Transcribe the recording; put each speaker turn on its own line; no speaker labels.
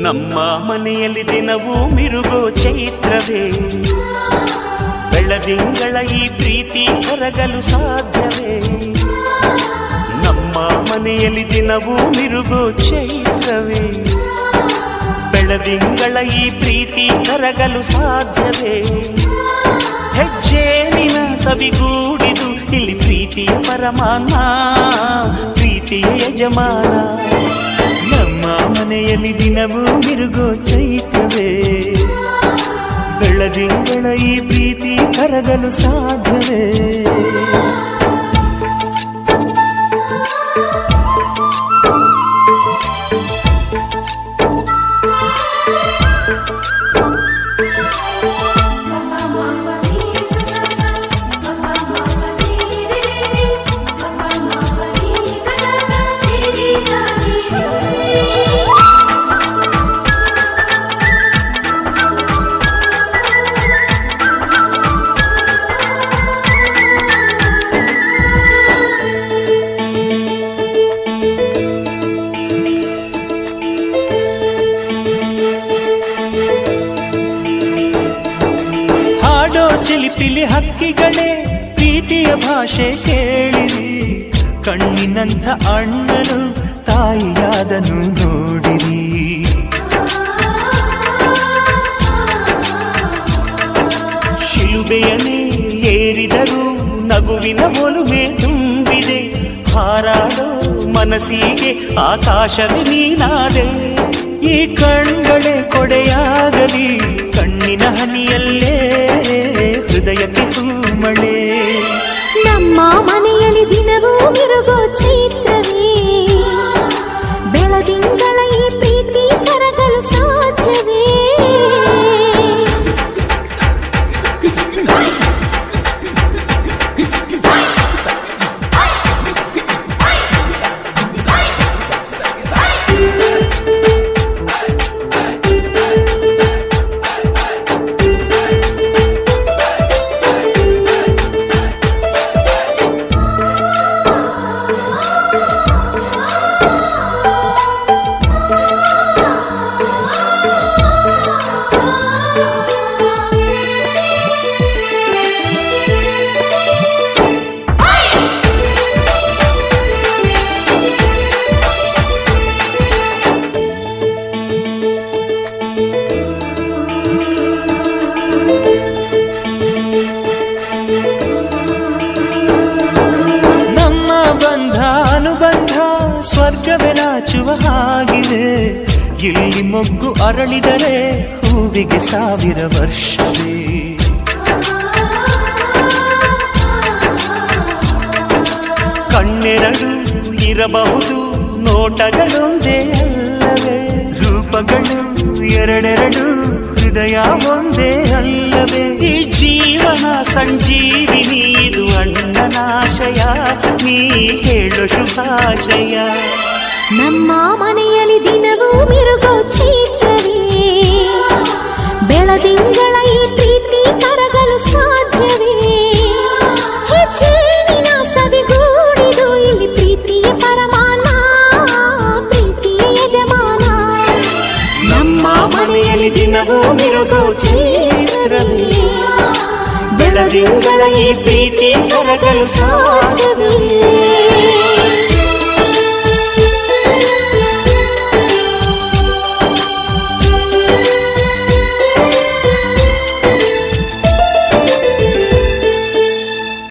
ನಮ್ಮ ಮನೆಯಲ್ಲಿ ದಿನವೂ ಮಿರುಗೋ ಚೈತ್ರವೇ, ಬೆಳದಿಂಗಳ ಈ ಪ್ರೀತಿ ಕರಗಲು ಸಾಧ್ಯವೇ? ನಮ್ಮ ಮನೆಯಲ್ಲಿ ದಿನವೂ ಮಿರುಗೋ ಚೈತ್ರವೇ, ಬೆಳದಿಂಗಳ ಈ ಪ್ರೀತಿ ಕರಗಲು ಸಾಧ್ಯವೇ? ಹೆಜ್ಜೇನಿನ ಸವಿಗೂಡಿದು ಇಲ್ಲಿ ಪ್ರೀತಿಯ ಪರಮಾನ, ಪ್ರೀತಿಯ ಯಜಮಾನ. ನಮ್ಮ ಮನೆಯಲ್ಲಿ ದಿನವೂ ಮಿರುಗೋ ಚೈತ್ರವೇ, ಬೆಳದಿಂಗಳ ಈ ಪ್ರೀತಿ ಕರಗಲು ಸಾಧ್ಯವೇ? ಚಿಲಿಪಿಲಿ ಹಕ್ಕಿಗಳೇ ಪ್ರೀತಿಯ ಭಾಷೆ ಕೇಳಿರಿ, ಕಣ್ಣಿನಂಥ ಅಣ್ಣನು ತಾಯಿಯಾದನು ನೋಡಿರಿ. ಶಿಲುಬೆಯನೇ ಏರಿದರೂ ನಗುವಿನ ಒಲುಮೆ ತುಂಬಿದೆ, ಹಾರಾಡೋ ಮನಸ್ಸಿಗೆ ಆಕಾಶವೇ ನೀನಾದೆ. ಈ ಕಣ್ಗಳೇ ಕೊಡೆಯಾಗಲಿ, ಕಣ್ಣಿನ ಹನಿಯಲ್ಲೇ ಹೃದಯಕ್ಕೆ ತೂಮಳೆ.
ನಮ್ಮ ಮನೆಯಲ್ಲಿ ದಿನವೂ ಮಿರುಗೋ ಚೈತ್ರವೇ, ಬೆಳದಿಂಗಳ ಈ ಪ್ರೀತಿ ಕರಗಲು ಸಾಧ್ಯವೇ?
ಸ್ವರ್ಗವೇ ನಾಚುವ ಹಾಗಿದೆ, ಇಲ್ಲಿ ಮೊಗ್ಗು ಅರಳಿದರೆ ಹೂವಿಗೆ 1000 ವರ್ಷವೇ. ಕಣ್ಣೆರಡು ಇರಬಹುದು, ನೋಟಗಳೊಂದೇ ಅಲ್ಲವೇ? ರೂಪಗಳು ಎರಡೆರಡು, ಹೃದಯ ಒಂದೇ ಅಲ್ಲವೇ? ಈ ಜೀವನ ಸಂಜೀವಿನಿ, ಇದು ಅಣ್ಣನಾಶಯ, ನೀ ಹೇಳು ಶುಭಾಶಯ.
ನಮ್ಮ ಮನೆಯಲ್ಲಿ ದಿನವೂ ಮಿರುಗೋ ಚೈತ್ರವೇ, ಬೆಳದಿಂಗಳ ಈ ಪ್ರೀತಿ ಕರಗಲು ಸಾಧ್ಯವೇ? ಹೆಜ್ಜೇನಿನ ಸವಿಗೂಡಿದು ಇಲ್ಲಿ ಪ್ರೀತಿಯ ಪರಮಾನ, ಪ್ರೀತಿಯ ಯಜಮಾನ.
ನಮ್ಮ ಮನೆಯಲ್ಲಿ ದಿನವೂ ಮಿರುಗೋ ಚೈತ್ರವೇ, ಬೆಳದಿಂಗಳ ಈ ಪ್ರೀತಿ ಕರಗಲು ಸಾಧ್ಯವೇ?